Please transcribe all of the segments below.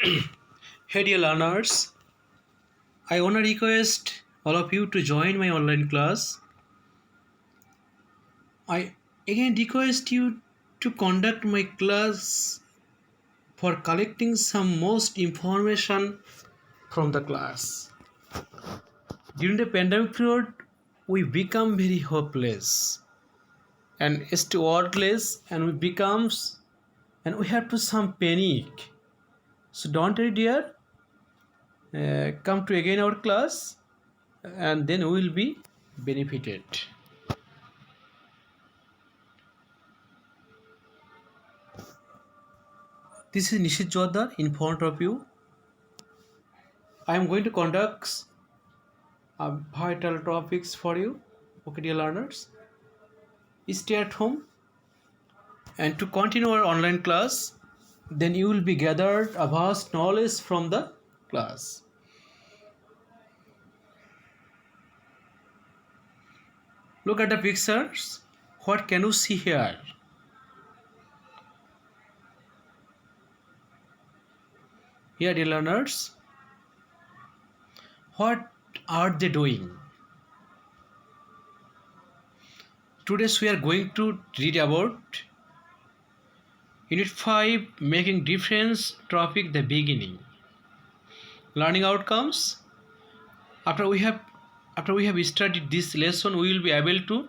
Hey dear learners, I want to request all of you to join my online class. I again request you to conduct my class for collecting some most information from the class. During the pandemic period, we become very hopeless and wordless and we have to some panic. So don't worry dear, come to again our class and then we will be benefited. This is Nishit Jodhar in front of you. I am going to conduct vital topics for you, okay, dear learners. Stay at home and to continue our online class, then you will be gathered a vast knowledge from the class. Look at the pictures. What can you see here? Here, dear learners, what are they doing? Today we are going to read about Unit 5, Making Difference topic, the beginning. Learning outcomes. After we have studied this lesson, we will be able to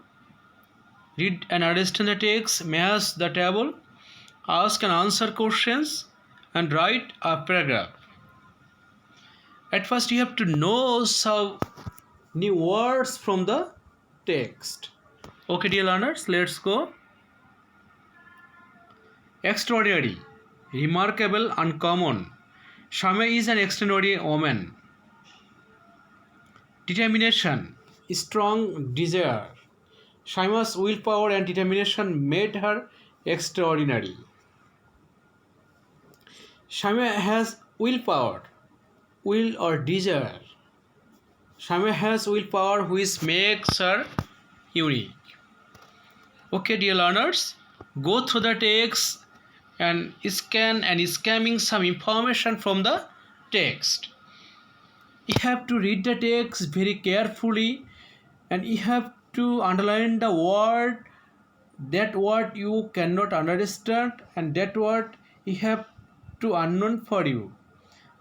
read and understand the text, match the table, ask and answer questions, and write a paragraph. At first, you have to know some new words from the text. Okay, dear learners, let's go. Extraordinary, remarkable, uncommon. Shama is an extraordinary woman. Determination, strong desire. Shaima's willpower and determination made her extraordinary. Shaima has willpower, will or desire. Shaima has willpower which makes her unique. Okay, dear learners, go through the text and scan and scamming some information from the text. You have to read the text very carefully and you have to underline the word, that word you cannot understand and that word you have to unknown for you.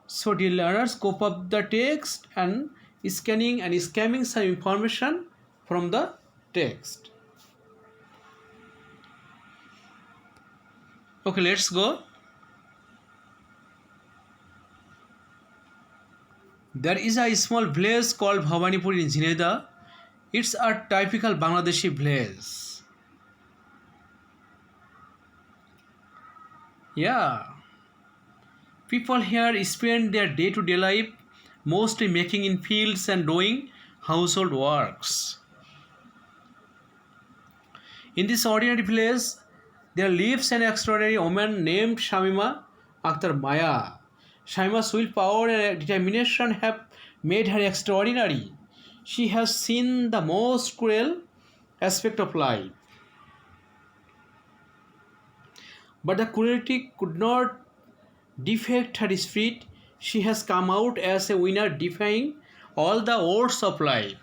So dear learners, cope up the text and scanning and scamming some information from the text. Okay, let's go. There is a small village called Bhawanipur in Jhineda. It's a typical Bangladeshi village. Yeah. People here spend their day-to-day life mostly making in fields and doing household works. In this ordinary village, there lives an extraordinary woman named Shamima Akhtar Maya. Shamima's willpower and determination have made her extraordinary. She has seen the most cruel aspect of life. But the cruelty could not defect her spirit. She has come out as a winner, defying all the odds of life.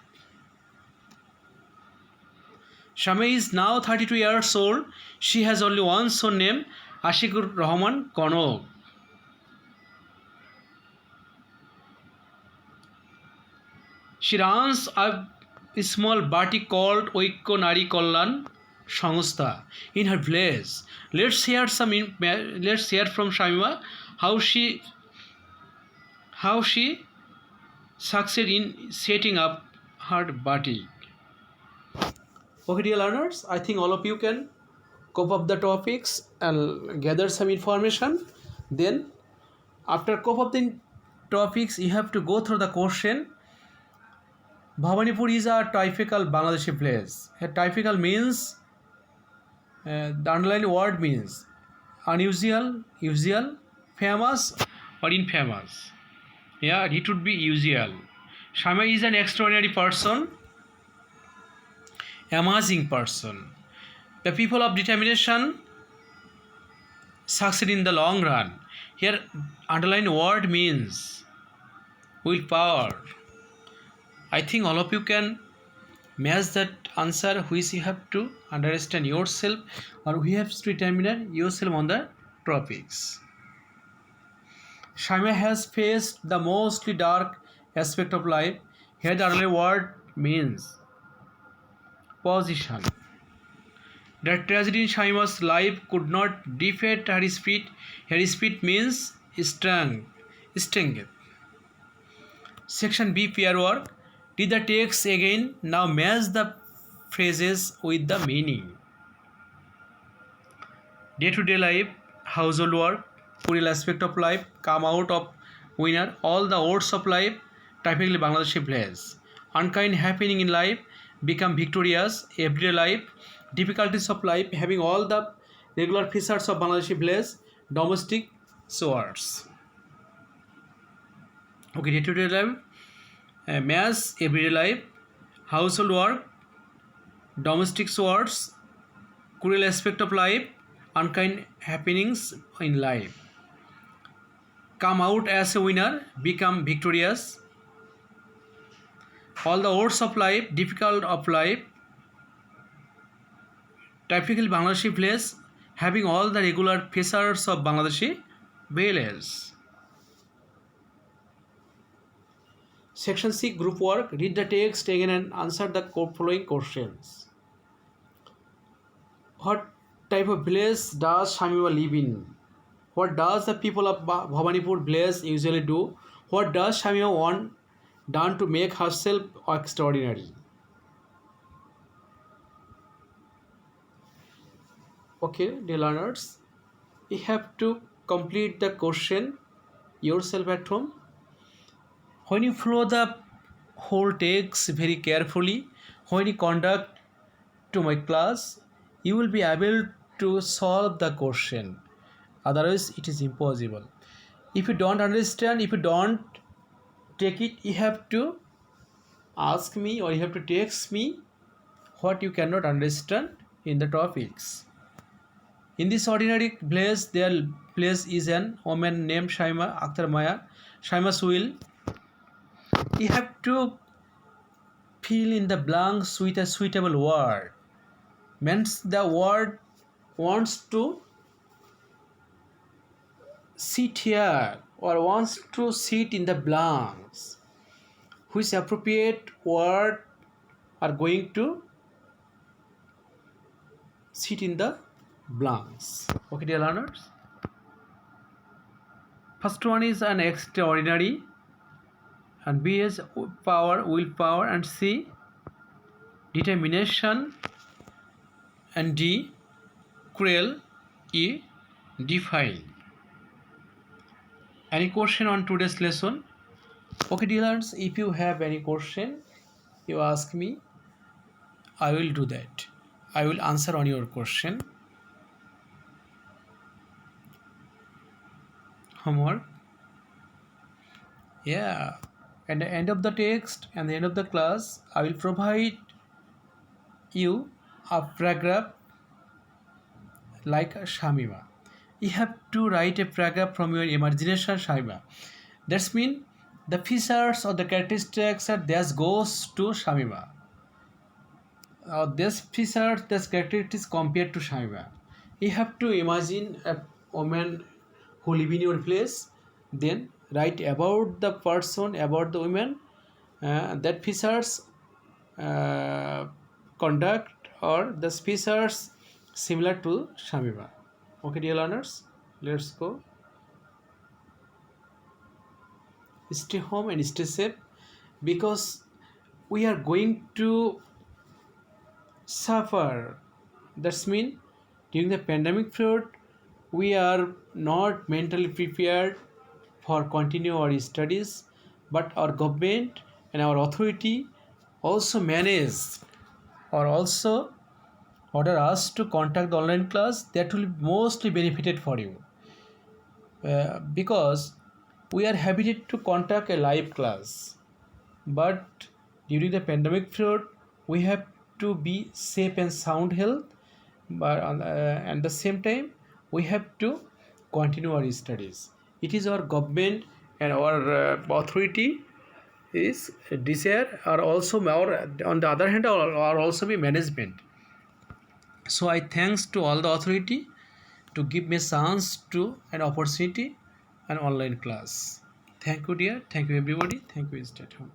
Shami is now 32 years old. She has only one son named Ashikur Rahman Konog. She runs a small bati called Oikko Nari Kollan Sangstha in her village. Let's hear from Shamima how she succeeded in setting up her bati. Okay, dear learners, I think all of you can cope up the topics and gather some information. Then, after cope up the topics, you have to go through the question. Bhawanipur is a typical Bangladeshi place. A typical means, the underlined word means unusual, usual, famous, or infamous. Yeah, it would be usual. Shama is an extraordinary person, amazing person. The people of determination succeed in the long run. Here, underline word means willpower. I think all of you can match that answer which you have to understand yourself or we have to determine yourself on the topics. Shama has faced the mostly dark aspect of life. Here the underlined word means position. The tragedy in Shaima's life could not defeat her spirit. Her spirit means strength. Strength. Section B pair work. Read the text again. Now match the phrases with the meaning. Day-to-day life, household work, real aspect of life, come out of winner, all the odds of life, typically Bangladeshi village. Unkind happening in life, become victorious, everyday life, difficulties of life, having all the regular features of Bangladeshi village, domestic swords. Okay, day-to-day life, mass, everyday life, household work, domestic swords, cruel aspect of life, unkind happenings in life. Come out as a winner, become victorious. All the odds of life, difficult of life, typical Bangladeshi village, having all the regular features of Bangladeshi village. Section C group work. Read the text again and answer the following questions. What type of village does Shamima live in? What does the people of Bhavanipur village usually do? What does Shamima want done to make herself extraordinary? Okay, dear learners, you have to complete the question yourself at home. When you follow the whole text very carefully, when you conduct to my class, you will be able to solve the question. Otherwise, it is impossible. If you don't understand, if you don't take it, you have to ask me or you have to text me what you cannot understand in the topics. In this ordinary place, their place is an woman named Shaima Akhtar Maya. Shaima's will. You have to fill in the blanks with a suitable word. Means the word wants to sit here or wants to sit in the blanks. Which appropriate word are going to sit in the blanks. Okay, dear learners. First one is an extraordinary, and B is power, willpower, and C determination, and D cruel, E define. Any question on today's lesson? Okay, dear learners, if you have any question, you ask me. I will do that. I will answer on your question. Homework. Yeah. At the end of the text and the end of the class, I will provide you a paragraph like Shamima. You have to write a paragraph from your imagination, Shamima. That's mean the features or the characteristics are this goes to Shamima. This features, this characteristics compared to Shamima. You have to imagine a woman who live in your place, then write about the person, about the woman, that features conduct or the features similar to Shamima. Okay, dear learners, let's go. Stay home and stay safe because we are going to suffer. That's mean during the pandemic period we are not mentally prepared for continue our studies, but our government and our authority also manage or also order us to contact the online class. That will be mostly benefited for you because we are habituated to contact a live class, but during the pandemic period we have to be safe and sound health, but at the same time we have to continue our studies. It is our government and our authority is desire, or also our, on the other hand, or also be management. So I thanks to all the authority to give me chance to an opportunity an online class. Thank you dear, thank you everybody, thank you, stay at home.